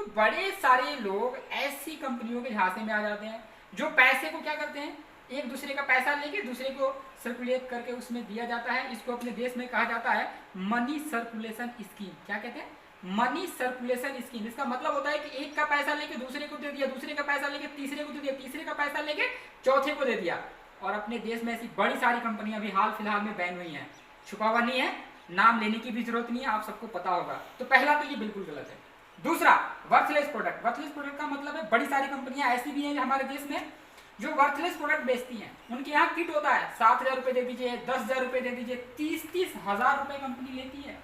तो बड़े सारे लोग ऐसी कंपनियों के झांसे में आ जाते हैं जो पैसे को क्या करते हैं, एक दूसरे का पैसा लेके दूसरे को सर्कुलेट करके उसमें दिया जाता है। इसको अपने देश में कहा जाता है मनी सर्कुलेशन स्कीम। क्या कहते हैं? Money circulation scheme. इसका मतलब होता है कि एक का पैसा लेके दूसरे को दे दिया, दूसरे का पैसा लेके तीसरे को दे दिया, तीसरे का पैसा लेके चौथे को दे दिया। और अपने देश में ऐसी बड़ी सारी कंपनियां भी हाल फिलहाल में बैन हुई हैं। छुपा हुआ नहीं है, नाम लेने की भी जरूरत नहीं है, आप सबको पता होगा। तो पहला तो ये बिल्कुल गलत है। दूसरा, वर्थलेस प्रोडक्ट। वर्थलेस प्रोडक्ट का मतलब है बड़ी सारी कंपनियां ऐसी भी हैं हमारे देश में जो वर्थलेस प्रोडक्ट बेचती हैं। उनके यहाँ किट होता है, 7,000 रुपये दे दीजिए, 10,000 रुपये दे दीजिए, 30-30 हजार रुपये कंपनी लेती है।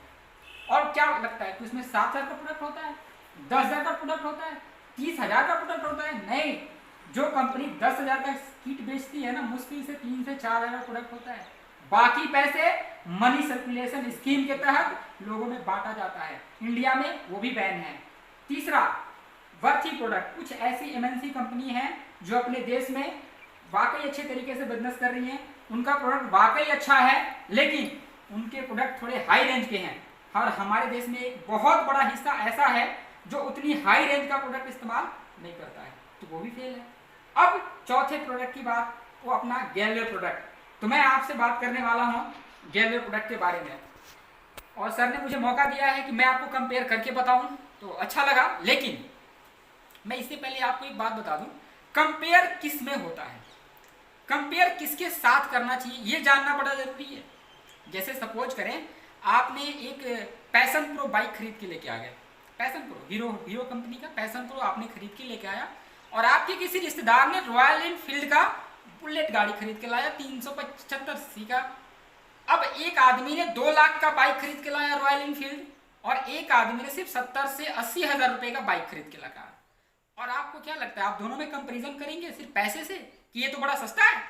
और क्या लगता है कि उसमें 7,000 का प्रोडक्ट होता है, 10,000 का प्रोडक्ट होता है, 30,000 का प्रोडक्ट होता है? नहीं, जो कंपनी 10,000 का किट बेचती है ना, मुश्किल से 3 से 4,000 का प्रोडक्ट होता है। बाकी पैसे मनी सर्कुलेशन स्कीम के तहत लोगों में बांटा जाता है। इंडिया में वो भी बैन है। तीसरा, वर्थी प्रोडक्ट। कुछ ऐसी एमएनसी कंपनी है जो अपने देश में वाकई अच्छे तरीके से बिजनेस कर रही हैं, उनका प्रोडक्ट वाकई अच्छा है, लेकिन उनके प्रोडक्ट थोड़े हाई रेंज के हैं। और हमारे देश में एक बहुत बड़ा हिस्सा ऐसा है जो उतनी हाई रेंज का प्रोडक्ट इस्तेमाल नहीं करता है, तो वो भी फेल है। अब चौथे प्रोडक्ट की बात, वो अपना गैलवे प्रोडक्ट। तो मैं आपसे बात करने वाला हूँ गैलवे प्रोडक्ट के बारे में। और सर ने मुझे मौका दिया है कि मैं आपको कंपेयर करके बताऊं, तो अच्छा लगा। लेकिन मैं इससे पहले आपको एक बात बता दूं, कंपेयर किस में होता है, कंपेयर किसके साथ करना चाहिए, ये जानना बड़ा जरूरी है। जैसे सपोज करें आपने एक पैशन प्रो बाइक खरीद के लेके आ गए, पैशन प्रो, हीरो कंपनी का पैशन प्रो आपने खरीद के लेके आया, और आपके किसी रिश्तेदार ने रॉयल एनफील्ड का बुलेट गाड़ी खरीद के लाया 375 सीसी का। अब एक आदमी ने 2 लाख का बाइक खरीद के लाया रॉयल एनफील्ड, और एक आदमी ने सिर्फ 70 से 80 हजार रुपए का बाइक खरीद के लगा। और आपको क्या लगता है, आप दोनों में कंपैरिजन करेंगे सिर्फ पैसे से कि ये तो बड़ा सस्ता है?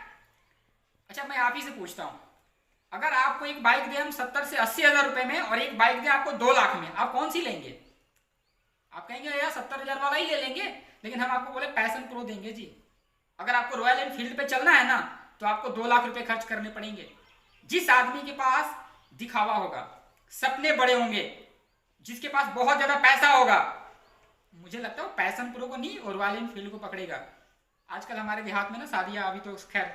अच्छा, मैं आप ही से पूछता हूं, अगर आपको एक बाइक दे हम 70 से 80 हजार रुपए में, और एक बाइक दे आपको 2 लाख में, आप कौन सी लेंगे? आप कहेंगे यार 70,000 वाला ही ले लेंगे, लेकिन हम आपको बोले पैशन प्रो देंगे जी। अगर आपको रॉयल एनफील्ड पे चलना है ना, तो आपको 2 लाख रुपए खर्च करने पड़ेंगे। जिस आदमी के पास दिखावा होगा, सपने बड़े होंगे, जिसके पास बहुत ज्यादा पैसा होगा, मुझे लगता है वो पैशन प्रो को नहीं और रॉयल एनफील्ड को पकड़ेगा। आजकल हमारे देहात में ना शादियां, अभी तो खैर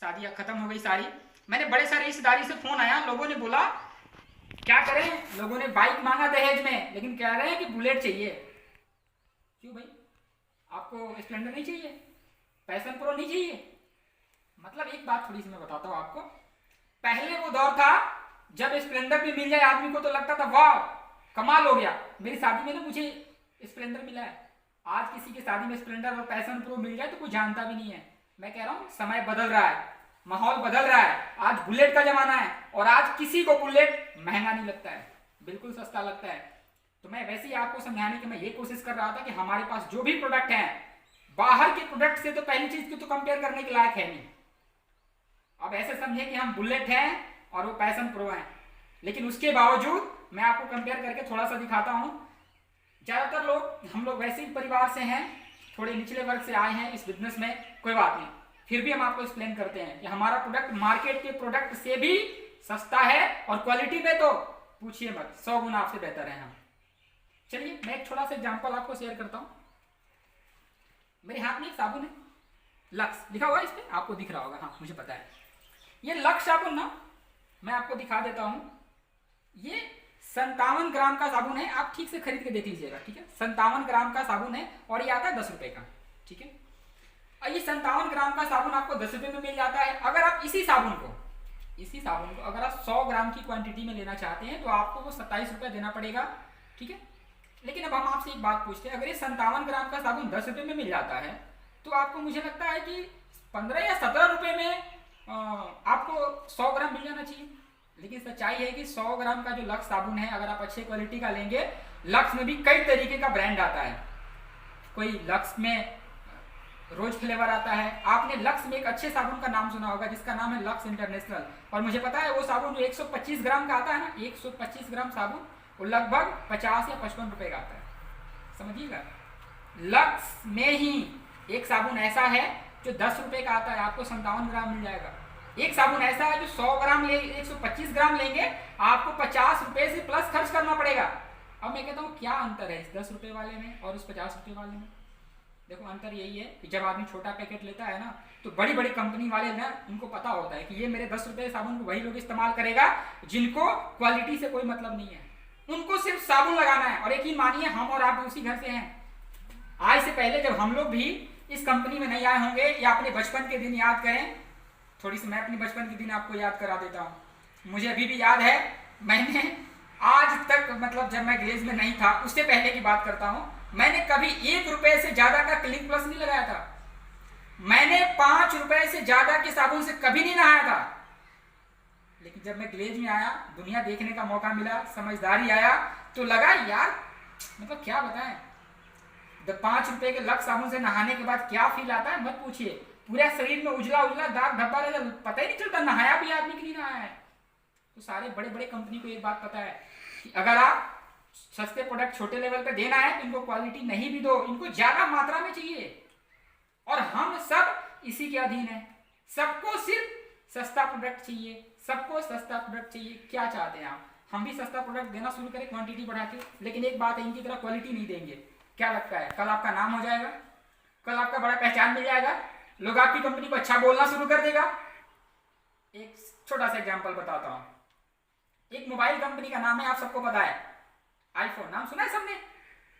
शादियां खत्म हो गई सारी, मैंने बड़े सारे रिश्तेदारी से फोन आया, लोगों ने बोला क्या करें, लोगों ने बाइक मांगा दहेज में, लेकिन कह रहे हैं कि बुलेट चाहिए। क्यों भाई, आपको स्प्लेंडर नहीं चाहिए, पैशन प्रो नहीं चाहिए? मतलब एक बात थोड़ी सी मैं बताता हूँ आपको, पहले वो दौर था जब स्प्लेंडर भी मिल जाए आदमी को तो लगता था वाह कमाल हो गया। मेरी शादी में ना मुझे स्प्लेंडर मिला है। आज किसी की शादी में स्प्लेंडर और पैशन प्रो मिल जाए तो कोई जानता भी नहीं है। मैं कह रहा हूँ समय बदल रहा है, माहौल बदल रहा है, आज बुलेट का जमाना है, और आज किसी को बुलेट महंगा नहीं लगता है, बिल्कुल सस्ता लगता है। तो मैं वैसे ही आपको समझाने की मैं ये कोशिश कर रहा था कि हमारे पास जो भी प्रोडक्ट हैं, बाहर के प्रोडक्ट से तो पहली चीज की तो कंपेयर करने के लायक है नहीं। अब ऐसे समझे कि हम बुलेट हैं और वो पैशन प्रो हैं, लेकिन उसके बावजूद मैं आपको कंपेयर करके थोड़ा सा दिखाता हूं। ज्यादातर लोग, हम लोग वैसे ही परिवार से हैं, थोड़े निचले वर्ग से आए हैं इस बिजनेस में, कोई बात नहीं, फिर भी हम आपको एक्सप्लेन करते हैं कि हमारा प्रोडक्ट मार्केट के प्रोडक्ट से भी सस्ता है, और क्वालिटी में तो पूछिए मत, 100 गुना आपसे बेहतर है हम। चलिए मैं एक छोटा सा एग्जांपल आपको शेयर करता हूं। मेरे हाथ में एक साबुन है, लक्स लिखा हुआ है इस पे, आपको दिख रहा होगा, हाँ मुझे पता है। ये लक्स साबुन ना, मैं आपको दिखा देता हूं, ये 57 ग्राम का साबुन है। आप ठीक से खरीद के देख लीजिएगा, ठीक है? 57 ग्राम का साबुन है, और ये आता है 10 रुपए का, ठीक है? और ये 57 ग्राम का साबुन आपको 10 रुपए में मिल जाता है। अगर आप इसी साबुन को अगर आप 100 ग्राम की क्वांटिटी में लेना चाहते हैं तो आपको वो 27 रुपये देना पड़ेगा, ठीक है? लेकिन अब हम आपसे एक बात पूछते हैं, अगर ये 57 ग्राम का साबुन 10 रुपये में मिल जाता है, तो आपको मुझे लगता है कि 15 या 17 रुपये में आपको 100 ग्राम मिल जाना चाहिए। लेकिन सच्चाई है कि 100 ग्राम का जो लक्स साबुन है, अगर आप अच्छे क्वालिटी का लेंगे, लक्स में भी कई तरीके का ब्रांड आता है। कोई लक्स में रोज फ्लेवर आता है, आपने लक्स में एक अच्छे साबुन का नाम सुना होगा जिसका नाम है लक्स इंटरनेशनल, और मुझे पता है वो साबुन जो 125 ग्राम का आता है ना, 125 ग्राम साबुन, वो लगभग 50 या 55 रुपए का आता है, समझिएगा। लक्स में ही एक साबुन ऐसा है जो 10 रुपए का आता है, आपको 57 ग्राम मिल जाएगा। एक साबुन ऐसा है जो 100 ग्राम ले 125 ग्राम लेंगे, आपको 50 रुपए से प्लस खर्च करना पड़ेगा। अब मैं कहता हूँ क्या अंतर है इस 10 रुपये वाले में और उस 50 रुपये वाले में? देखो अंतर यही है कि जब आदमी छोटा पैकेट लेता है ना, तो बड़ी बड़ी कंपनी वाले ना, उनको पता होता है कि ये मेरे 10 रुपये साबुन को वही लोग इस्तेमाल करेगा जिनको क्वालिटी से कोई मतलब नहीं है, उनको सिर्फ साबुन लगाना है। और यकीन मानिए हम और आप भी उसी घर से हैं। आज से पहले जब हम लोग भी इस कंपनी में नहीं आए होंगे, या अपने बचपन के दिन याद करें, थोड़ी सी मैं अपनी बचपन के दिन आपको याद करा देता हूँ। मुझे अभी भी याद है, मैंने आज तक मतलब जब मैं ग्लेज में नहीं था उससे पहले की बात करता हूँ, मैंने कभी 1 रुपये से ज्यादा का क्लिनिक प्लस नहीं लगाया था। मैंने 5 रुपये से ज्यादा के साबुन से कभी नहीं नहाया था। लेकिन जब मैं ग्लेज में आया, दुनिया देखने का मौका मिला, समझदारी आया, तो लगा यार मतलब क्या बताएं, 5 रुपये के लक्स साबुन से नहाने के बाद क्या फील आता है मत पूछिए। पूरा शरीर में उजला उजला दाग धब्बा रहता, पता ही नहीं चलता नहाया भी आदमी की नहीं नहाया है। तो सारे बड़े बड़े कंपनी को एक बात पता है कि अगर आप सस्ते प्रोडक्ट छोटे लेवल पे देना है तो इनको क्वालिटी नहीं भी दो, इनको ज्यादा मात्रा में चाहिए। और हम सब इसी के अधीन है। सबको सिर्फ सस्ता प्रोडक्ट चाहिए, सबको सस्ता प्रोडक्ट चाहिए। क्या चाहते हैं आप? हम भी सस्ता प्रोडक्ट देना शुरू करें क्वांटिटी बढ़ा के, लेकिन एक बात है, इनकी तरह क्वालिटी नहीं देंगे। क्या लगता है कल आपका नाम हो जाएगा, कल आपका बड़ा पहचान मिल जाएगा, लोग आपकी कंपनी को अच्छा बोलना शुरू कर देगा। एक छोटा सा एग्जांपल बताता हूं। एक मोबाइल कंपनी का नाम है, आप सबको पता है, आईफोन। नाम सुना है सबने?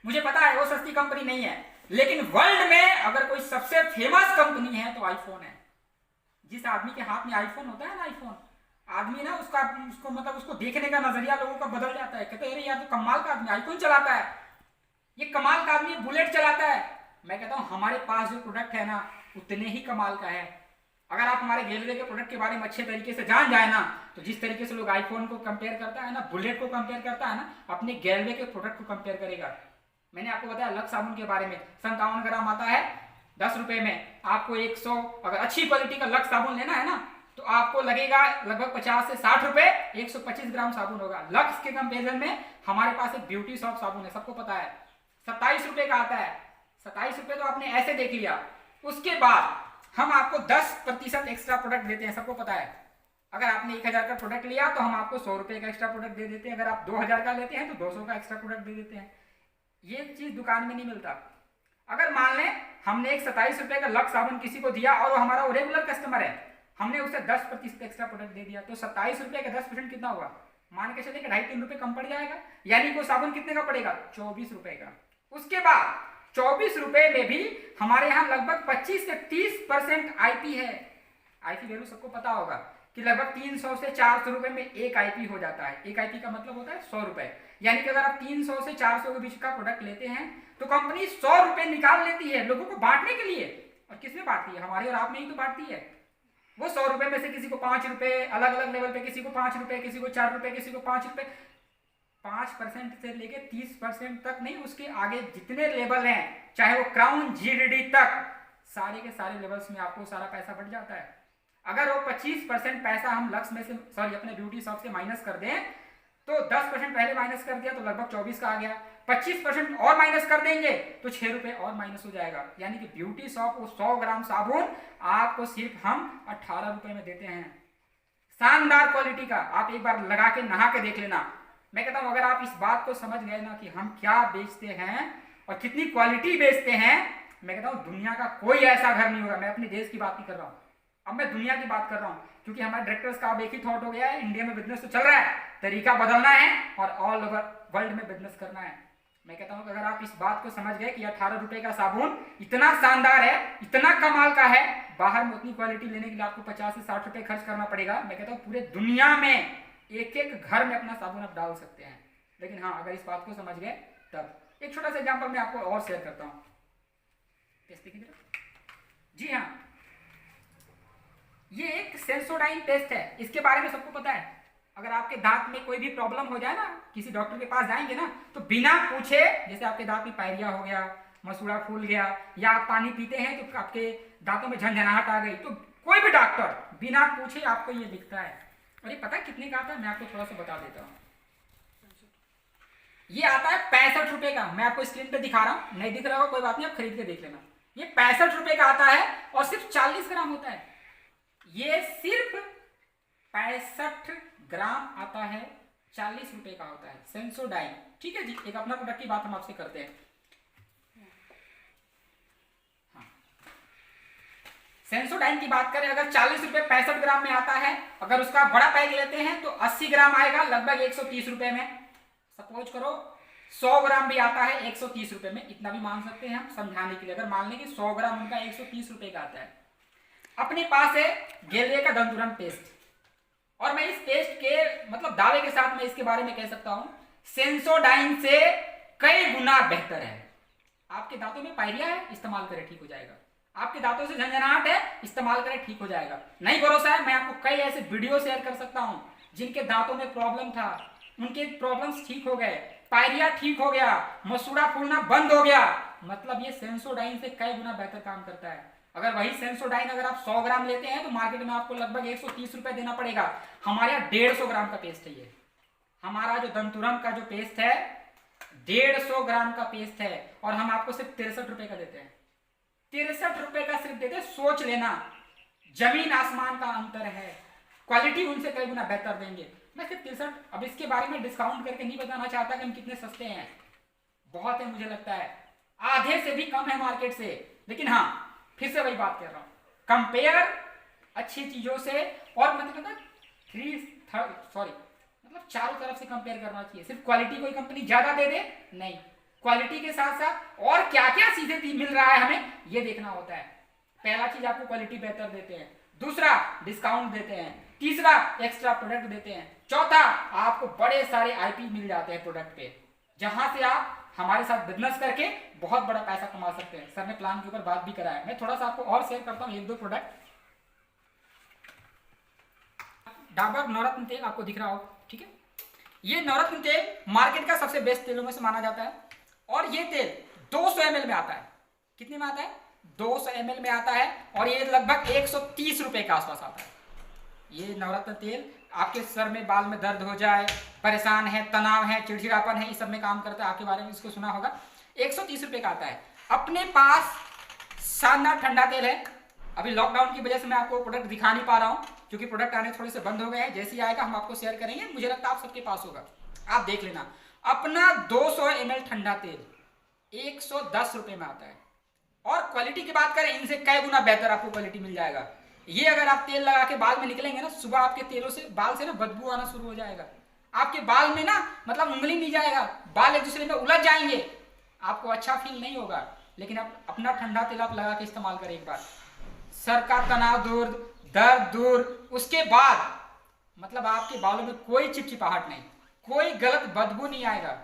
मुझे पता है वो सस्ती कंपनी नहीं है, लेकिन वर्ल्ड में अगर कोई सबसे फेमस कंपनी है तो आईफोन है। जिस आदमी के हाथ में आईफोन होता है ना, आईफोन, आदमी ना उसको मतलब उसको देखने का नजरिया लोगों का बदल जाता है। कहते हैं अरे यार तो कमाल का आदमी आईफोन चलाता है, ये कमाल का आदमी बुलेट चलाता है। मैं कहता हूं हमारे पास जो प्रोडक्ट है ना उतने ही कमाल का है। अगर आप हमारे गैलरी के प्रोडक्ट के बारे में अच्छे तरीके से जान जाए ना, तो जिस तरीके से लोग आईफोन को कंपेयर करता है ना, बुलेट को कंपेयर करता है ना, अपने गैलरी के प्रोडक्ट को कंपेयर करेगा। मैंने आपको बताया लक्स साबुन के बारे में, 57 ग्राम आता है 10 रुपए में। आपको 100 अगर अच्छी क्वालिटी का लक्स साबुन लेना है ना तो आपको लगेगा लगभग 50 से 60 रुपए। 125 ग्राम साबुन होगा। लक्स के कंपेरिजन में हमारे पास एक ब्यूटी सॉफ्ट साबुन है, सबको पता है, 27 रुपए का आता है। 27 रुपए तो आपने ऐसे देख लिया। उसके बाद हम आपको 10% एक्स्ट्रा प्रोडक्ट देते हैं, सबको पता है। अगर आपने 1000 का प्रोडक्ट लिया तो हम आपको 100 रुपए का एक्स्ट्रा प्रोडक्ट दे देते हैं। अगर आप 2000 का लेते हैं तो 200 का एक्स्ट्रा प्रोडक्ट दे देते हैं। ये चीज दुकान में नहीं मिलता। अगर मान लें हमने एक 27 रुपए का लक्स साबुन किसी को दिया और वो हमारा रेगुलर कस्टमर है, हमने उसे 10% एक्स्ट्रा प्रोडक्ट दे दिया, तो 27 रुपए का 10% कितना हुआ? मान के चलिए कि 2.5-3 रुपए कम पड़ जाएगा, यानी वो साबुन कितने का पड़ेगा? 24 रुपए का। उसके बाद 24 रुपए में भी हमारे यहाँ लगभग 25 से 30% आईपी है। आईपी वैल्यू सबको पता होगा कि लगभग 300 से 400 रुपए में एक आईपी हो जाता है। एक आईपी का मतलब होता है 100 रुपए, यानी कि अगर आप 300 से 400 के बीच का प्रोडक्ट लेते हैं तो कंपनी 100 रुपए निकाल लेती है लोगों को बांटने के लिए। और किसमें बांटती है? हमारे और आप में ही तो बांटती है। वो 100 रुपए में से किसी को 5 रुपए, अलग अलग लेवल पे किसी को 5 रुपए, किसी को 4 रुपए, किसी को 5 रुपए, 5% से लेके 30% तक नहीं, उसके आगे जितने लेवल हैं, चाहे वो क्राउन जीडीडी तक, सारे के सारे लेवल्स में आपको सारा पैसा बढ़ जाता है। अगर वो 25% पैसा हम लक्स में से अपने ब्यूटी शॉप से माइनस कर दें तो 10% पहले माइनस कर दिया तो लगभग 24 का आ गया। 25% और माइनस कर देंगे तो 6 रुपए और माइनस हो जाएगा, यानी कि ब्यूटी शॉप वो 100 ग्राम साबुन आपको सिर्फ हम 18 रुपए में देते हैं। शानदार क्वालिटी का, आप एक बार लगा के नहा के देख लेना। मैं कहता हूं अगर आप इस बात को समझ गए ना कि हम क्या बेचते हैं और कितनी क्वालिटी बेचते हैं, मैं कहता हूं दुनिया का कोई ऐसा घर नहीं होगा। मैं अपने देश की बात नहीं कर रहा हूं, अब मैं दुनिया की बात कर रहा हूं, क्योंकि हमारे डायरेक्टर्स का अब एक ही थॉट हो गया है, इंडिया में बिजनेस तो चल रहा है, तरीका बदलना है और ऑल ओवर वर्ल्ड में बिजनेस करना है। मैं कहता हूं कि अगर आप इस बात को समझ गए कि 18 रुपए का साबुन इतना शानदार है, इतना कमाल का है, बाहर में उतनी क्वालिटी लेने के लिए आपको 50 से 60 रुपए खर्च करना पड़ेगा। मैं कहता हूं पूरे दुनिया में एक एक घर में अपना साबुन आप डाल सकते हैं। लेकिन हाँ, अगर इस बात को समझ गए तब। एक छोटा सा एग्जांपल मैं आपको और शेयर करता हूं। जी हाँ, ये एक सेंसोडाइन टेस्ट है, इसके बारे में सबको पता है। अगर आपके दांत में कोई भी प्रॉब्लम हो जाए ना, किसी डॉक्टर के पास जाएंगे ना, तो बिना पूछे, जैसे आपके दांत में पायरिया हो गया, मसूड़ा फूल गया, या आप पानी पीते हैं तो आपके दांतों में झंझनाहट आ गई, तो कोई भी डॉक्टर बिना पूछे आपको ये लिखता है। और ये पता है कितने का आता है? मैं आपको थोड़ा सा बता देता हूँ। ये आता है 65 रुपए का। मैं आपको स्क्रीन पे दिखा रहा हूँ, नहीं दिख रहा होगा कोई बात नहीं, आप खरीद के देख लेना। ये 65 रुपए का आता है और सिर्फ 40 ग्राम होता है। ये सिर्फ 65 ग्राम आता है, 40 रुपए का होता है। सेंसोडाइन ठीक है जी, एक अपना प्रोडक्ट की बात हम आपसे करते हैं। हाँ, सेंसोडाइन की बात करें, अगर 40 रुपए 65 ग्राम में आता है, अगर उसका बड़ा पैक लेते हैं तो 80 ग्राम आएगा लगभग 130 रुपए में। सपोज करो 100 ग्राम भी आता है 130 रुपए में, इतना भी मान सकते हैं हम समझाने के लिए। अगर मान लें कि 100 ग्राम उनका 130 रुपए का आता है। अपने पास है गेलवे का दंतुरन पेस्ट, और मैं इस पेस्ट के मतलब दावे के साथ मैं इसके बारे में कह सकता हूं, सेंसोडाइन से कई गुना बेहतर है। आपके दांतों में पायरिया है, इस्तेमाल करें ठीक हो जाएगा। आपके दांतों से झंझनाहट है, इस्तेमाल करें ठीक हो जाएगा। नहीं भरोसा है, मैं आपको कई ऐसे वीडियो शेयर कर सकता हूं जिनके दांतों में प्रॉब्लम था, उनके प्रॉब्लम्स ठीक हो गए, पायरिया ठीक हो गया, मसूड़ा फूलना बंद हो गया। मतलब ये सेंसोडाइन से कई गुना बेहतर काम करता है। अगर वही सेंसोडाइन अगर आप 100 ग्राम लेते हैं तो मार्केट में आपको लगभग 130 रुपए देना पड़ेगा। हमारे यहाँ 150 ग्राम का पेस्ट है। ये हमारा जो दंतुरन का जो पेस्ट है 150 ग्राम का पेस्ट है, और हम आपको सिर्फ 63 रुपए का देते हैं। 63 रुपए का सिर्फ देते हैं। सोच लेना, जमीन आसमान का अंतर है। क्वालिटी उनसे कई गुना बेहतर देंगे। मैं सिर्फ 63, अब इसके बारे में डिस्काउंट करके नहीं बताना चाहता कि हम कितने सस्ते हैं, बहुत है मुझे लगता है, आधे से भी कम है मार्केट से। लेकिन हाँ, फिर से वही बात कर रहा हूं, कंपेयर अच्छी चीजों से, और मतलब चारों तरफ से कंपेयर करना चाहिए। सिर्फ क्वालिटी कोई कंपनी ज्यादा दे दे नहीं, क्वालिटी के साथ साथ और क्या क्या सीधे मिल रहा है हमें ये देखना होता है। पहला चीज आपको क्वालिटी बेहतर देते हैं, दूसरा डिस्काउंट देते हैं, तीसरा एक्स्ट्रा प्रोडक्ट देते हैं, चौथा आपको बड़े सारे आईपी मिल जाते हैं प्रोडक्ट पे, जहां से आप हमारे साथ बिजनेस करके बहुत बड़ा पैसा कमा सकते हैं। सर ने प्लान के ऊपर बात भी करा है, मैं थोड़ा सा आपको और शेयर करता हूँ एक दो प्रोडक्ट। डाबर नवरत्न तेल आपको दिख रहा हो, ठीक है। ये नवरत्न तेल मार्केट का सबसे बेस्ट तेलों में से माना जाता है, और ये तेल 200 ml में आता है। कितने में आता है? 200 ml में आता है, और ये लगभग 130 रुपए के आसपास आता है। ये नवरत्न तेल आपके सर में बाल में दर्द हो जाए, परेशान है, तनाव है, चिड़चिड़ापन है, इस सब में काम करता है। आपके बारे में इसको सुना होगा। 130 रुपए का आता है। अपने पास शानदार ठंडा तेल है। अभी लॉकडाउन की वजह से मैं आपको प्रोडक्ट दिखा नहीं पा रहा हूं, क्योंकि प्रोडक्ट आने थोड़े से बंद हो गए हैं। जैसे ही आएगा हम आपको शेयर करेंगे, मुझे लगता है आप सबके पास होगा, आप देख लेना। अपना 200 ml ठंडा तेल 110 रुपए में आता है, और क्वालिटी की बात करें इनसे कई गुना बेहतर आपको क्वालिटी मिल जाएगा। ये अगर आप तेल लगा के बाल में निकलेंगे ना, सुबह आपके तेलों से बाल से ना बदबू आना शुरू हो जाएगा। आपके बाल में ना मतलब उंगली नहीं जाएगा, बाल एक दूसरे में उलझ जाएंगे, आपको अच्छा फील नहीं होगा। लेकिन आप अपना ठंडा तेल आप लगा के इस्तेमाल करें एक बार, सर का तनाव दूर, दर्द दूर, उसके बाद मतलब आपके बालों में कोई चिपचिपाहट नहीं, कोई गलत बदबू नहीं आएगा।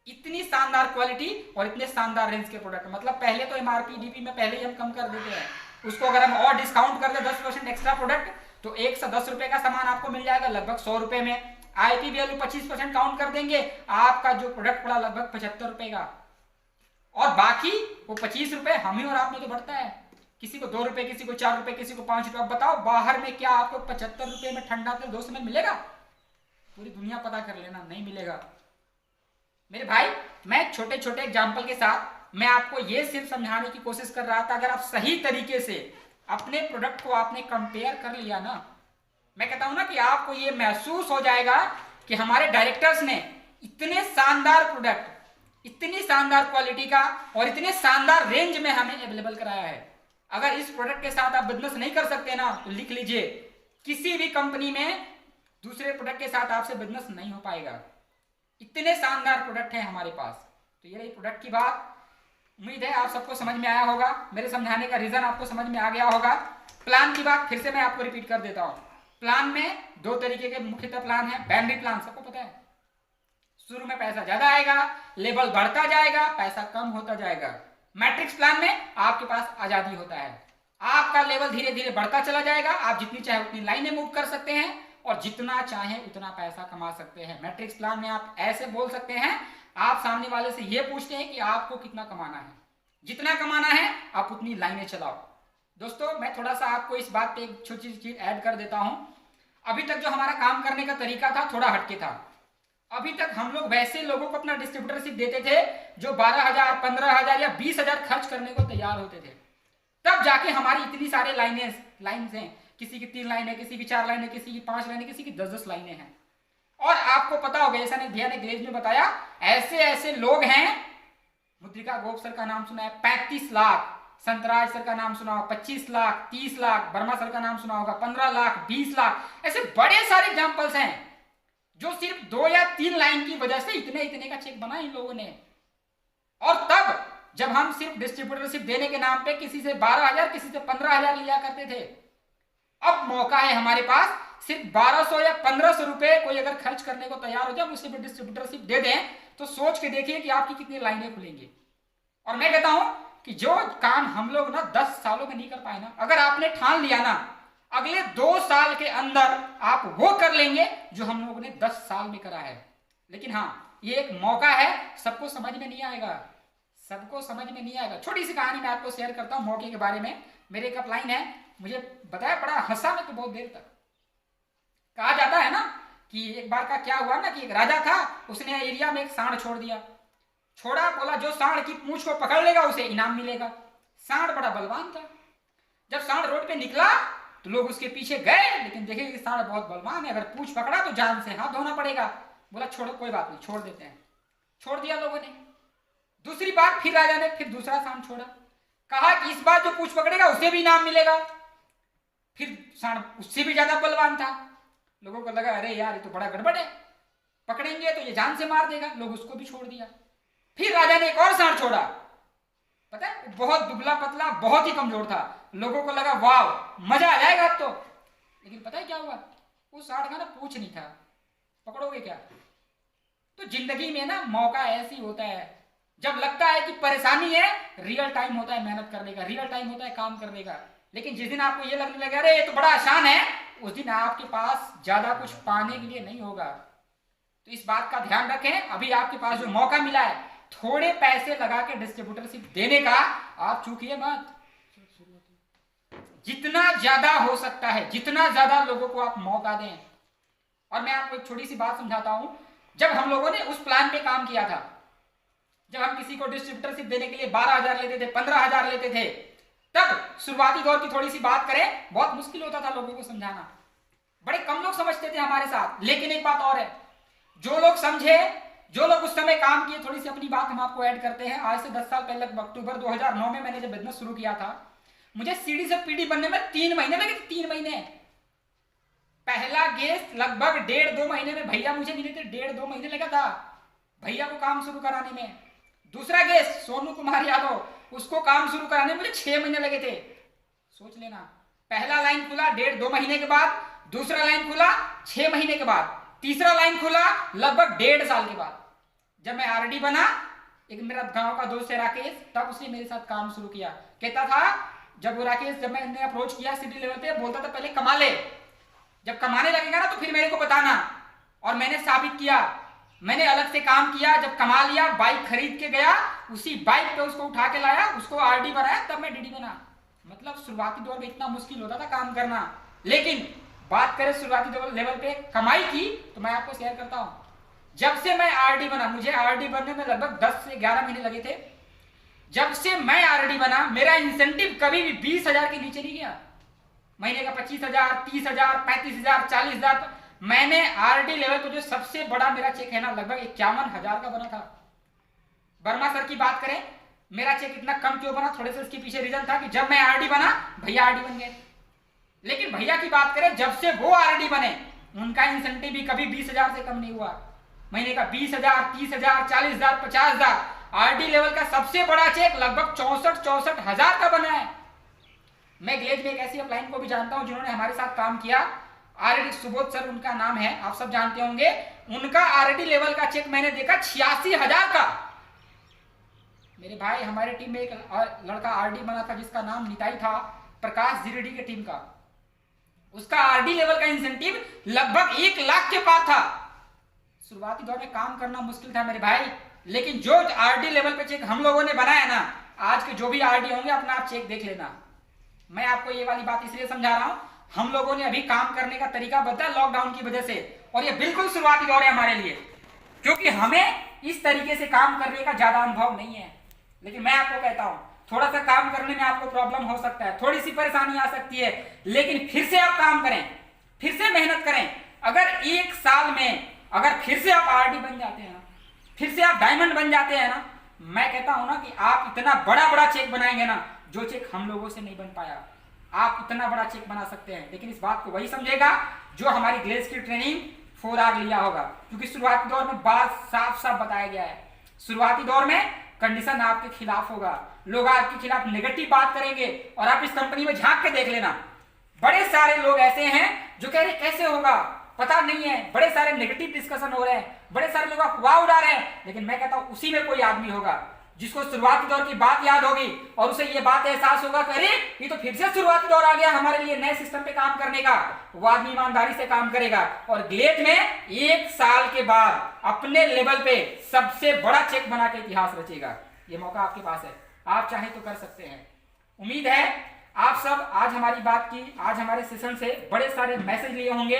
इतनी शानदार क्वालिटी और इतने शानदार रेंज के प्रोडक्ट। मतलब पहले तो एमआरपी डीपी में पहले ही हम कम कर देते हैं, उसको अगर हम और डिस्काउंट कर दे 10% एक्स्ट्रा प्रोडक्ट, तो 110 रुपए का सामान आपको मिल जाएगा लगभग 100 रुपए में। आईपी वैल्यू 25% काउंट कर देंगे, आपका जो प्रोडक्ट पड़ा लगभग 75 रुपए का, और बाकी वो 25 रुपए हम ही और आप में तो बढ़ता है। किसी को 2 रुपए, किसी को 4 रुपए, किसी को 5 रुपए। अब बताओ बाहर में क्या आपको 75 रुपए में ठंडा तेल 200 में मिलेगा? पूरी दुनिया पता कर लेना, नहीं मिलेगा मेरे भाई। मैं छोटे छोटे एग्जाम्पल के साथ मैं आपको ये सिर्फ समझाने की कोशिश कर रहा था। अगर आप सही तरीके से अपने प्रोडक्ट को आपने कंपेयर कर लिया ना, मैं कहता हूं ना कि आपको ये महसूस हो जाएगा कि हमारे डायरेक्टर्स ने इतने शानदार प्रोडक्ट, इतनी शानदार क्वालिटी का और इतने शानदार रेंज में हमें अवेलेबल कराया है। अगर इस प्रोडक्ट के साथ आप बिजनेस नहीं कर सकते ना, तो लिख लीजिए, किसी भी कंपनी में दूसरे प्रोडक्ट के साथ आपसे बिजनेस नहीं हो पाएगा। इतने शानदार प्रोडक्ट हैं हमारे पास। तो ये रही प्रोडक्ट की बात। उम्मीद है आप सबको समझ में आया होगा, मेरे समझाने का रीजन आपको समझ में आ गया होगा। प्लान की बात फिर से मैं आपको रिपीट कर देता हूं। प्लान में 2 तरीके के मुख्यतः प्लान है। बाइनरी प्लान सबको पता है, शुरू में पैसा ज्यादा आएगा, लेवल बढ़ता जाएगा, पैसा कम होता जाएगा। मैट्रिक्स प्लान में आपके पास आजादी होता है, आपका लेवल धीरे धीरे बढ़ता चला जाएगा, आप जितनी चाहे उतनी लाइनें मूव कर सकते हैं और जितना चाहें उतना पैसा कमा सकते हैं। मैट्रिक्स प्लान में आप ऐसे बोल सकते हैं, आप सामने वाले से ये पूछते हैं कि आपको कितना कमाना है, जितना कमाना है आप उतनी लाइनें चलाओ। दोस्तों मैं थोड़ा सा आपको इस बात पे एक छोटी सी चीज ऐड कर देता हूं। अभी तक जो हमारा काम करने का तरीका था थोड़ा हटके था। अभी तक हम लोग वैसे लोगों को अपना डिस्ट्रीब्यूटरशिप देते थे जो 12,000, 15,000 या 20,000 खर्च करने को तैयार होते थे। तब जाके हमारी इतनी सारे लाइन्स हैं, किसी की 3 लाइनें, किसी की 4 लाइनें, किसी की 5 लाइनें, किसी की 10-10 लाइनें हैं। और आपको पता होगा, जैसा ने भैया ने ग्लेज में बताया, ऐसे ऐसे लोग हैं, मुद्रिका गोप सर का नाम सुना है 35 लाख, संतराज सर का नाम सुना होगा 25 लाख, 30 लाख, वर्मा सर का नाम सुना होगा 15 लाख, 20 लाख, ऐसे बड़े सारे एग्जाम्पल्स हैं जो सिर्फ 2 या 3 लाइन की वजह से इतने इतने का चेक बनाया इन लोगों ने। और तब जब हम सिर्फ डिस्ट्रीब्यूटरशिप देने के नाम पे किसी से 12,000 किसी से 15,000 लिया करते थे, अब मौका है हमारे पास, सिर्फ 1200 या 1500 रुपए कोई अगर खर्च करने को तैयार हो जाए, उसे भी डिस्ट्रीब्यूटरशिप दे दें, तो सोच के देखिए कि आपकी कितनी लाइनें खुलेंगी। और मैं कहता हूं कि जो काम हम लोग ना 10 सालों में नहीं कर पाए ना, अगर आपने ठान लिया ना, अगले 2 साल के अंदर आप वो कर लेंगे जो हम लोगों ने 10 साल में करा है। लेकिन हाँ, ये एक मौका है, सबको समझ में नहीं आएगा, सबको समझ में नहीं आएगा। छोटी सी कहानी मैं आपको शेयर करता हूं मौके के बारे में। मेरे एक अपलाइन है, मुझे बताया, बड़ा हंसा मैं तो बहुत देर तक। कहा जाता है ना कि एक बार का क्या हुआ ना कि एक राजा था, उसने एरिया में एक सांड छोड़ दिया। छोड़ा, बोला जो सांड की पूंछ को पकड़ लेगा उसे इनाम मिलेगा। सांड बड़ा बलवान था। जब सांड रोड पे निकला तो लोग उसके पीछे गए, लेकिन देखे कि सांड बहुत बलवान है, अगर पूंछ पकड़ा तो जान से हाथ धोना पड़ेगा। बोला छोड़ो, कोई बात नहीं, छोड़ देते हैं। छोड़ दिया लोगों ने। दूसरी बार फिर राजा ने फिर दूसरा सांड छोड़ा, कहा कि इस बार जो पूंछ पकड़ेगा उसे भी इनाम मिलेगा। फिर सांड उससे भी ज्यादा बलवान था। लोगों को लगा अरे यार ये तो बड़ा गड़बड़ है, पकड़ेंगे तो ये जान से मार देगा, लोग उसको भी छोड़ दिया। फिर राजा ने एक और सांड छोड़ा, पता है बहुत दुबला पतला, बहुत ही कमजोर था। लोगों को लगा वाह मजा आ जाएगा अब तो। लेकिन पता है क्या हुआ, उस सांड का ना पूंछ नहीं था, पकड़ोगे क्या? तो जिंदगी में ना मौका ऐसी होता है, जब लगता है कि परेशानी है, रियल टाइम होता है मेहनत करने का, रियल टाइम होता है काम करने का। लेकिन जिस दिन आपको ये लगने लगे अरे ये तो बड़ा आसान है, उस दिन आपके पास ज्यादा कुछ पाने के लिए नहीं होगा। तो इस बात का ध्यान रखें, अभी आपके पास जो मौका मिला है, थोड़े पैसे लगा के डिस्ट्रीब्यूटरशिप देने का, आप चूकिए मत। जितना ज्यादा हो सकता है, जितना ज्यादा लोगों को आप मौका दें। और मैं आपको एक छोटी सी बात समझाता हूं, जब हम लोगों ने उस प्लान पे काम किया था, जब हम किसी को डिस्ट्रीब्यूटरशिप देने के लिए 12,000 लेते थे, 15,000 लेते थे, तब शुरुआती दौर की थोड़ी सी बात करें, बहुत मुश्किल होता था लोगों को समझाना। बड़े कम लोग समझते थे हमारे साथ। लेकिन एक बात और है, जो लोग समझे, जो लोग उस समय काम किए, थोड़ी सी अपनी बात हम आपको ऐड करते हैं। आज से 10 साल पहले, अक्टूबर 2009 में मैंने जब बिजनेस शुरू किया था, मुझे सीडी से पीडी बनने में 3 महीने लगे थे। 3 महीने। पहला गेस्ट लगभग 1.5-2 महीने में भैया मुझे मिले थे, 1.5-2 महीने लगा था भैया को काम शुरू कराने में। दूसरा गेस्ट सोनू कुमार यादव, उसको काम शुरू कराने में मुझे 6 महीने लगे थे। सोच लेना, पहला लाइन खुला 1.5-2 महीने के बाद, दूसरा लाइन खुला 6 महीने के बाद, तीसरा लाइन खुला लगभग 1.5 साल के बाद। जब मैं आरडी बना, एक मेरा गांव का दोस्त है राकेश, तब उसने मेरे साथ काम शुरू किया। कहता था, जब वो राकेश, जब मैंने अप्रोच किया सिटी लेवल पे, बोलता था पहले कमा ले, जब कमाने लगेगा ना तो फिर मेरे को बताना। और मैंने साबित किया, मैंने अलग से काम किया, जब कमा लिया, बाइक खरीद के गया, उसी बाइक पे उसको उठा के लाया, उसको आरडी बनाया, तब मैं डीडी बना। मतलब शुरुआती दौर में इतना मुश्किल होता था काम करना। लेकिन बात करें शुरुआती लेवल पे कमाई की, तो मैं आपको शेयर करता हूं, जब से मैं आरडी बना, मुझे आरडी बनने में लगभग 10 से 11 महीने लगे थे। जब से मैं आरडी बना, मेरा इंसेंटिव कभी भी 20,000 के नीचे नहीं गया। महीने का 25,000, 30,000, 35,000, 40,000। मैंने आरडी लेवल पर जो सबसे बड़ा मेरा चेक है ना, लगभग 51,000 का बना था। वर्मा सर की बात करें, मेरा चेक इतना कम क्यों बना, थोड़े से इसके पीछे रीजन था कि जब मैं आरडी बना, भैया आरडी बन गए। लेकिन भैया की बात करें, जब से वो आरडी बने, उनका इंसेंटिव भी कभी 20,000 से कम नहीं हुआ। महीने का 20,000, 30,000, 40,000, 50,000। आरडी लेवल का सबसे बड़ा चेक लगभग 64,000 का बना है। मैं ग्लेज में एक ऐसी अपलाइन को भी जानता हूं जिन्होंने हमारे साथ काम किया, आरडी सुबोध सर उनका नाम है, आप सब जानते होंगे। उनका आरडी लेवल का चेक मैंने देखा 86,000 का। मेरे भाई, हमारे टीम में एक लड़का आरडी बना था जिसका नाम निताई था, प्रकाश जीरेडी के टीम का। उसका आरडी लेवल का इंसेंटिव लगभग 1 लाख के पार था। शुरुआती दौर में काम करना मुश्किल था मेरे भाई, लेकिन जो आरडी लेवल पे चेक हम लोगों ने बनाया ना, आज के जो भी आरडी होंगे अपना आप चेक देख लेना। मैं आपको ये वाली बात इसलिए समझा रहा हूं, हम लोगों ने अभी काम करने का तरीका बदला लॉकडाउन की वजह से, और ये बिल्कुल शुरुआती दौर है हमारे लिए, क्योंकि हमें इस तरीके से काम करने का ज्यादा अनुभव नहीं है। लेकिन मैं आपको कहता हूं, थोड़ा सा काम करने में आपको प्रॉब्लम हो सकता है, थोड़ी सी परेशानी आ सकती है, लेकिन फिर से आप काम करें, फिर से मेहनत करें। अगर 1 साल में अगर फिर से आप आरडी बन जाते हैं ना, फिर से आप डायमंड बन जाते हैं ना, मैं कहता हूं ना कि आप इतना बड़ा बड़ा चेक बनाएंगे ना, जो चेक हम लोगों से नहीं बन पाया, आप इतना बड़ा चेक बना सकते हैं। लेकिन इस बात को वही समझेगा जो हमारी ग्लेज की ट्रेनिंग 4 आवर लिया होगा, क्योंकि शुरुआती दौर में बात साफ साफ बताया गया है। शुरुआती दौर में कंडीशन आपके खिलाफ होगा, लोग आपके खिलाफ नेगेटिव बात करेंगे, और आप इस कंपनी में झांक के देख लेना, बड़े सारे लोग ऐसे हैं जो कह रहे कैसे होगा, पता नहीं है, बड़े सारे नेगेटिव डिस्कशन हो रहे हैं, बड़े सारे लोग अफवाह उड़ा रहे हैं। लेकिन मैं कहता हूं उसी में कोई आदमी होगा जिसको शुरुआती दौर की बात याद होगी और उसे ये बात एहसास होगा, अरे ये तो फिर से शुरुआती दौर आ गया हमारे लिए नए सिस्टम पे काम करने का। वो आदमी ईमानदारी से काम करेगा और ग्लेज में 1 साल के बाद अपने लेवल पे सबसे बड़ा चेक बना के इतिहास रचेगा। ये मौका आपके पास है, आप चाहे तो कर सकते हैं। उम्मीद है आप सब आज हमारी बात की, आज हमारे सेशन से बड़े सारे मैसेज लिए होंगे।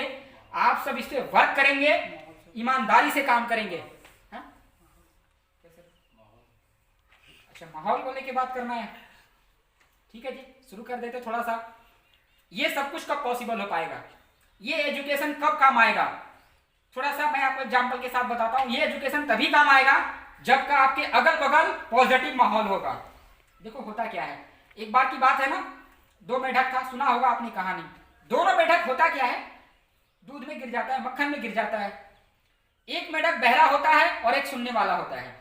आप सब इस पे वर्क करेंगे, ईमानदारी से काम करेंगे। अच्छा, माहौल को लेके बात करना है, ठीक है जी, शुरू कर देते थोड़ा सा। ये सब कुछ कब पॉसिबल हो पाएगा, ये एजुकेशन कब काम आएगा, थोड़ा सा मैं आपको एग्जांपल के साथ बताता हूं। ये एजुकेशन तभी काम आएगा जब का आपके अगल बगल पॉजिटिव माहौल होगा। देखो होता क्या है, एक बार की बात है ना, 2 मेढक था, सुना होगा आपने कहानी। दोनों मेढक, होता क्या है, दूध में गिर जाता है, मक्खन में गिर जाता है। एक मेढक बहरा होता है और एक सुनने वाला होता है।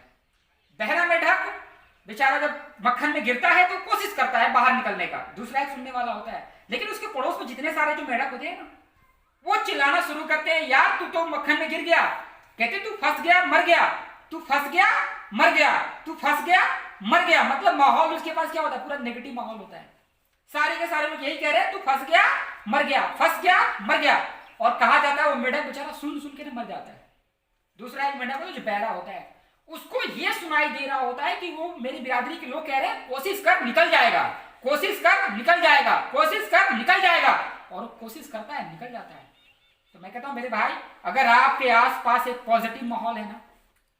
बहरा मेढक बेचारा जब मक्खन में गिरता है तो कोशिश करता है बाहर निकलने का, दूसरा एक सुनने वाला होता है। लेकिन उसके पड़ोस में जितने सारे जो मेढक होते हैं ना, वो चिल्लाना शुरू करते हैं, यार तू तो मक्खन में गिर गया, कहते तू फंस गया मर गया, तू फंस गया मर गया, तू फंस गया मर गया। मतलब माहौल उसके पास क्या होता है, पूरा नेगेटिव माहौल होता है। सारे के सारे लोग यही कह रहे हैं, तू फंस गया मर गया, फंस गया मर गया। और कहा जाता है वो मेढक बेचारा सुन सुन के मर जाता है। दूसरा एक मेढक जो बहरा होता है, उसको ये सुनाई दे रहा होता है कि वो मेरी बिरादरी के लोग कह रहे हैं कोशिश कर निकल जाएगा, कोशिश कर निकल जाएगा, कोशिश कर निकल जाएगा, और कोशिश करता है निकल जाता है। तो मैं कहता हूं मेरे भाई, अगर आपके आसपास एक पॉजिटिव माहौल है ना,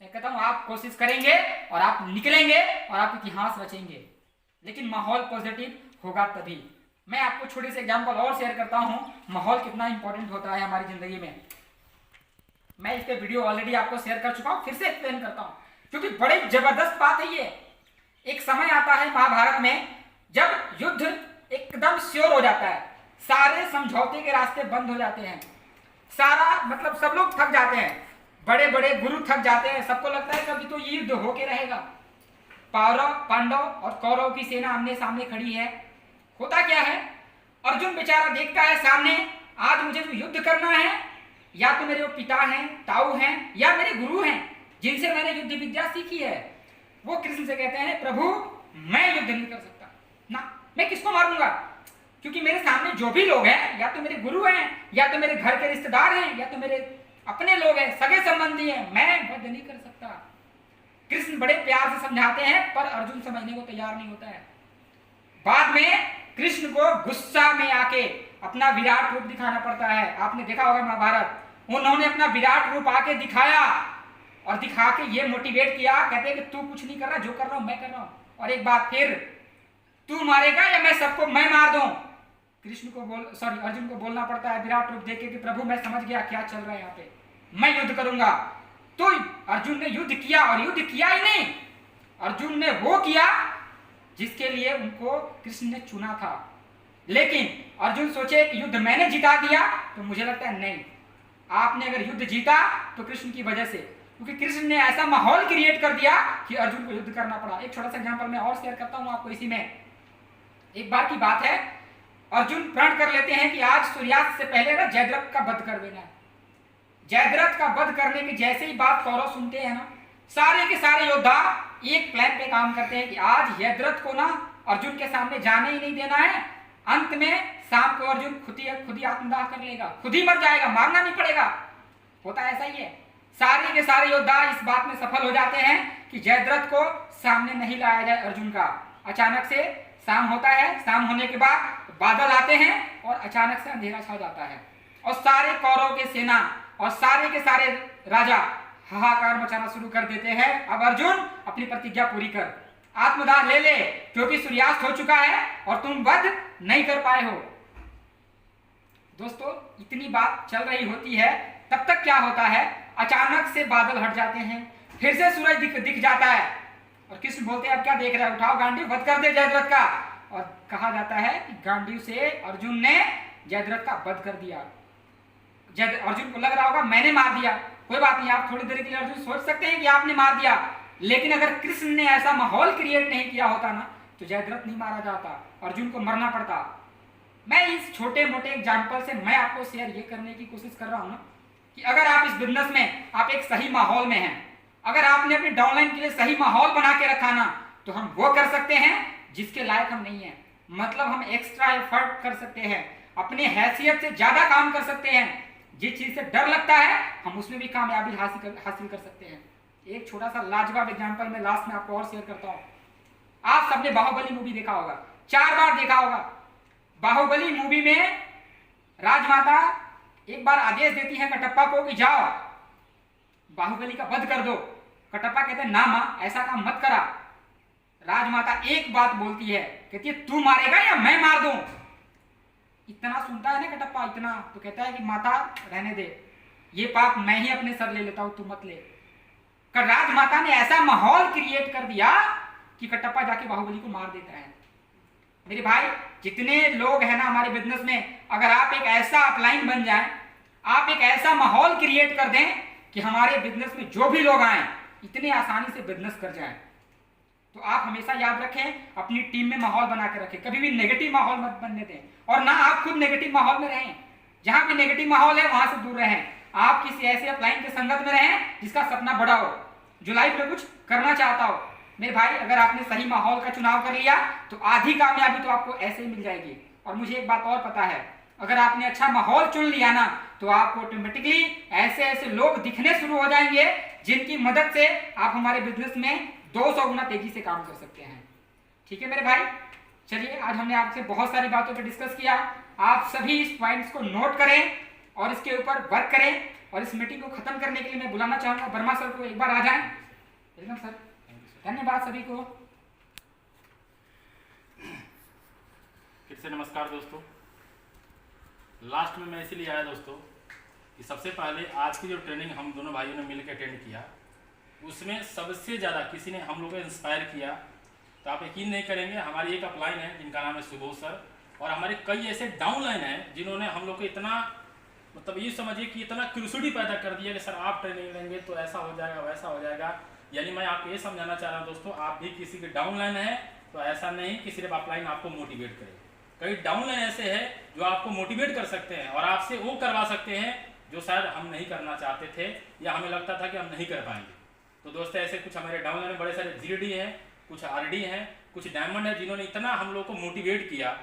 मैं कहता हूं आप कोशिश करेंगे और आप निकलेंगे और आप इतिहास रचेंगे। लेकिन माहौल पॉजिटिव होगा तभी। मैं आपको छोटे से एग्जांपल और शेयर करता हूं, माहौल कितना इंपॉर्टेंट होता है हमारी जिंदगी में। मैं इस पे वीडियो ऑलरेडी आपको शेयर कर चुका हूं, फिर से एक्सप्लेन करता हूं, क्योंकि बड़ी जबरदस्त बात है ये। एक समय आता है महाभारत में जब युद्ध एकदम श्योर हो जाता है, सारे समझौते के रास्ते बंद हो जाते हैं, सारा मतलब सब लोग थक जाते हैं, बड़े बड़े गुरु थक जाते हैं, सबको लगता है कभी तो ये युद्ध होके रहेगा। पांडव और कौरव की सेना आमने सामने खड़ी है। होता क्या है, अर्जुन बेचारा देखता है सामने, आज मुझे जो युद्ध करना है, या तो मेरे वो पिता हैं, ताऊ हैं, या मेरे गुरु हैं जिनसे मैंने युद्ध विद्या सीखी है। वो कृष्ण से कहते हैं, प्रभु मैं युद्ध नहीं कर सकता ना, मैं किसको मारूंगा, क्योंकि मेरे सामने जो भी लोग हैं या तो मेरे गुरु हैं, या तो मेरे घर के रिश्तेदार हैं, या तो मेरे अपने लोग हैं, सगे संबंधी हैं, मैं युद्ध नहीं कर सकता। कृष्ण बड़े प्यार से समझाते हैं, पर अर्जुन समझने को तैयार नहीं होता है। बाद में कृष्ण को गुस्सा में आके अपना विराट रूप दिखाना पड़ता है। आपने देखा होगा महाभारत, उन्होंने अपना विराट रूप आके दिखाया और दिखा के ये मोटिवेट किया, कहते हैं कि तू कुछ नहीं कर रहा, जो कर रहा हूं मैं कर रहा हूं। और एक बात फिर, तू मारेगा या मैं सबको मैं मार दूं। कृष्ण को अर्जुन को बोलना पड़ता है विराट रूप देख के कि प्रभु मैं समझ गया क्या चल रहा है यहाँ पे, मैं युद्ध करूंगा। तो अर्जुन ने युद्ध किया, और युद्ध किया ही नहीं, अर्जुन ने वो किया जिसके लिए उनको कृष्ण ने चुना था। लेकिन अर्जुन सोचे कि युद्ध मैंने जिता दिया, तो मुझे लगता है नहीं, आपने अगर युद्ध जीता तो कृष्ण की वजह से, क्योंकि कृष्ण ने ऐसा माहौल क्रिएट कर दिया कि अर्जुन को युद्ध करना पड़ा। एक छोटा सा एग्जांपल मैं और शेयर करता हूं आपको इसी में। एक बार की बात है, अर्जुन प्रण कर लेते हैं कि आज सूर्यास्त से पहले ना जयद्रथ का वध कर देना है। जयद्रथ का वध करने की जैसे ही बात कौरव सुनते हैं ना, सारे के सारे योद्धा एक प्लान पे काम करते हैं कि आज जयद्रथ को ना अर्जुन के सामने जाने ही नहीं देना है। अंत में शाम को अर्जुन खुद ही आत्मदाह कर लेगा, खुद ही मर जाएगा, मारना नहीं पड़ेगा। होता ऐसा ही है, सारे के सारे योद्धा इस बात में सफल हो जाते हैं कि जयद्रथ को सामने नहीं लाया जाए अर्जुन का। अचानक से शाम होता है, शाम होने के बाद बादल आते हैं और अचानक से अंधेरा छा जाता है, और सारे कौरव के सेना और सारे के सारे राजा हाहाकार मचाना शुरू कर देते हैं। अब अर्जुन अपनी प्रतिज्ञा पूरी कर, आत्मदाह ले ले, क्योंकि सूर्यास्त हो चुका है और तुम वध नहीं कर पाए हो। दोस्तों इतनी बात चल रही होती है, तब तक क्या होता है, अचानक से बादल हट जाते हैं, फिर से सूरज दिख जाता है और कृष्ण बोलते हैं अब क्या देख रहा है, उठाओ गांडीव वध कर दे जयद्रथ का। और कहा जाता है कि गांडीव से अर्जुन ने जयद्रथ का वध कर दिया। अर्जुन को लग रहा होगा मैंने मार दिया, कोई बात नहीं, आप थोड़ी देर के लिए अर्जुन सोच सकते हैं कि आपने मार दिया, लेकिन अगर कृष्ण ने ऐसा माहौल क्रिएट नहीं किया होता ना तो जयद्रथ नहीं मारा जाता, अर्जुन को मरना पड़ता। मैं इस छोटे मोटे एग्जाम्पल से मैं आपको शेयर ये करने की कोशिश कर रहा हूं ना कि अगर आप इस बिजनेस में आप एक सही माहौल में हैं, अगर आपने अपने डाउनलाइन के लिए सही माहौल बना के रखा ना तो हम वो कर सकते हैं जिसके लायक हम नहीं है। मतलब हम एक्स्ट्रा एफर्ट कर सकते हैं, अपने हैसियत से ज्यादा काम कर सकते हैं, जिस चीज से डर लगता है हम उसमें भी कामयाबी हासिल कर सकते हैं। एक छोटा सा लाजवाब एग्जाम्पल मैं लास्ट में आपको और शेयर करता हूं। आप सबने बाहुबली मूवी देखा होगा, 4 बार देखा होगा। बाहुबली मूवी में राजमाता एक बार आदेश देती है कटप्पा को कि जाओ बाहुबली का वध कर दो। कटप्पा कहते हैं ना मां, ऐसा काम मत करा। राजमाता एक बात बोलती है, कहती है तू मारेगा या मैं मार दूं। इतना सुनता है ना कटप्पा, इतना, तो कहता है कि माता रहने दे, ये पाप मैं ही अपने सर ले लेता हूं, तू मत ले। राजमाता ने ऐसा माहौल क्रिएट कर दिया कि कटप्पा जाके बाहुबली को मार देता है। मेरे भाई जितने लोग हैं ना हमारे बिजनेस में, अगर आप एक ऐसा अपलाइन बन जाएं, आप एक ऐसा माहौल क्रिएट कर दें कि हमारे बिजनेस में जो भी लोग आए इतने आसानी से बिजनेस कर जाएं, तो आप हमेशा याद रखें अपनी टीम में माहौल बना के रखें, कभी भी नेगेटिव माहौल मत बनने दें और ना आप खुद नेगेटिव माहौल में रहें। जहां भी नेगेटिव माहौल है वहां से दूर रहें। आप किसी ऐसे अपलाइन के संगत में रहें जिसका सपना बड़ा हो, जो लाइफ में कुछ करना चाहता हो। मेरे भाई अगर आपने सही माहौल का चुनाव कर लिया तो आधी कामयाबी तो आपको ऐसे ही मिल जाएगी। और मुझे एक बात और पता है, अगर आपने अच्छा माहौल चुन लिया ना तो आपको ऑटोमेटिकली ऐसे ऐसे लोग दिखने शुरू हो जाएंगे जिनकी मदद से आप हमारे बिजनेस में 200 गुना तेजी से काम कर सकते हैं। ठीक है मेरे भाई, चलिए आज हमने आपसे बहुत सारी बातों पर डिस्कस किया। आप सभी इस पॉइंट्स को नोट करें और इसके ऊपर वर्क करें। और इस मीटिंग को खत्म करने के लिए मैं बुलाना चाहूंगा वर्मा सर को, एक बार आ जाएं। वेलकम सर, धन्यवाद सभी को। फिर से नमस्कार दोस्तों। लास्ट में मैं इसीलिए आया दोस्तों कि सबसे पहले आज की जो ट्रेनिंग हम दोनों भाइयों ने मिलकर अटेंड किया उसमें सबसे ज़्यादा किसी ने हम लोगों को इंस्पायर किया। तो आप यकीन नहीं करेंगे, हमारी एक अपलाइन है जिनका नाम है सुबोध सर, और हमारे कई ऐसे डाउनलाइन हैं जिन्होंने हम लोग को इतना, मतलब ये समझिए कि इतना क्यूरियोसिटी पैदा कर दिया कि सर आप ट्रेनिंग लेंगे तो ऐसा हो जाएगा वैसा हो जाएगा। यानी मैं आपको ये समझाना चाह रहा हूँ दोस्तों, आप भी किसी के डाउनलाइन है तो ऐसा नहीं कि सिर्फ अपलाइन आपको मोटिवेट करे। कई डाउनलाइन ऐसे है जो आपको मोटिवेट कर सकते हैं और आपसे वो करवा सकते हैं जो शायद हम नहीं करना चाहते थे या हमें लगता था कि हम नहीं कर पाएंगे। तो दोस्तों ऐसे कुछ हमारे डाउनलाइन में बड़े सारे GD हैं, कुछ RD हैं, कुछ डायमंड है जिन्होंने इतना हम लोग को मोटिवेट किया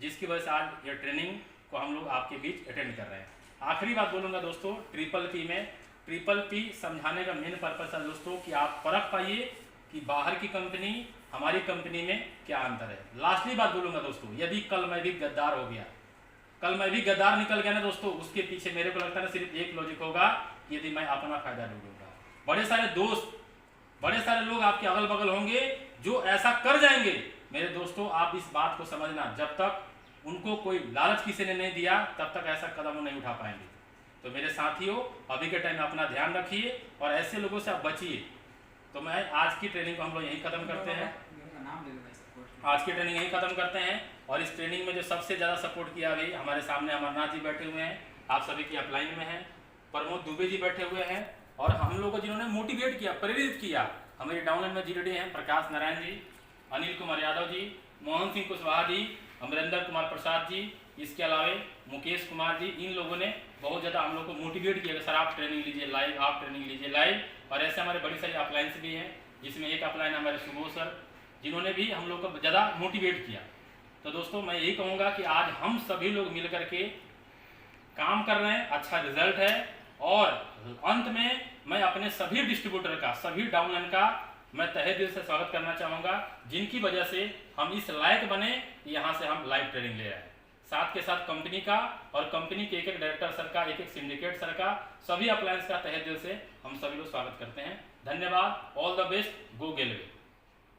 जिसकी वजह से आज ये ट्रेनिंग को हम लोग आपके बीच अटेंड कर रहे हैं। आखिरी बात बोलूँगा दोस्तों, ट्रिपल P समझाने का मेन पर्पस है दोस्तों कि आप परख पाइए कि बाहर की कंपनी हमारी कंपनी में क्या अंतर है। लास्टली बात बोलूँगा दोस्तों, यदि कल मैं भी गद्दार हो गया, कल मैं भी गद्दार निकल गया ना दोस्तों, उसके पीछे मेरे को लगता है ना सिर्फ एक लॉजिक होगा, यदि मैं अपना फायदा ढूंढूंगा। बड़े सारे दोस्त, बड़े सारे लोग आपके अगल बगल होंगे जो ऐसा कर जाएंगे। मेरे दोस्तों आप इस बात को समझना, जब तक उनको कोई लालच किसी ने नहीं दिया तब तक ऐसा कदम वो नहीं उठा पाएंगे। तो मेरे साथियों अभी के टाइम में अपना ध्यान रखिए और ऐसे लोगों से आप बचिए। तो मैं आज की ट्रेनिंग को हम लोग यहीं खत्म करते हैं, आज की ट्रेनिंग यहीं खत्म करते हैं। और इस ट्रेनिंग में जो सबसे ज़्यादा सपोर्ट किया अभी हमारे सामने अमरनाथ जी बैठे हुए हैं, आप सभी की अपलाइन में हैं, प्रमोद दुबे जी बैठे हुए हैं, और हम लोग को जिन्होंने मोटिवेट किया, प्रेरित किया, हमारे डाउनलाइन में GD हैं प्रकाश नारायण जी, अनिल कुमार यादव जी, मोहन सिंह कुशवाहा जी, अमरिंदर कुमार प्रसाद जी, इसके अलावा मुकेश कुमार जी। इन लोगों ने बहुत ज़्यादा हम लोग को मोटिवेट किया कि सर आप ट्रेनिंग लीजिए लाइव, आप ट्रेनिंग लीजिए लाइव। और ऐसे हमारे बड़ी सारी अपलाइंस भी हैं जिसमें एक अपलाइन हमारे सुबोध सर जिन्होंने भी हम लोग को ज़्यादा मोटिवेट किया। तो दोस्तों मैं यही कहूँगा कि आज हम सभी लोग मिल करके काम कर रहे हैं, अच्छा रिजल्ट है। और अंत में मैं अपने सभी डिस्ट्रीब्यूटर का, सभी डाउनलाइन का मैं तहे दिल से स्वागत करना चाहूँगा जिनकी वजह से हम इस लायक बने यहाँ से हम लाइव ट्रेनिंग ले रहे हैं। साथ के साथ कंपनी का और कंपनी के एक एक डायरेक्टर सर का, एक एक सिंडिकेट सर का, सभी अप्लायंस का तहे दिल से हम सभी लोग स्वागत करते हैं। धन्यवाद, ऑल द बेस्ट, गो गेलवे।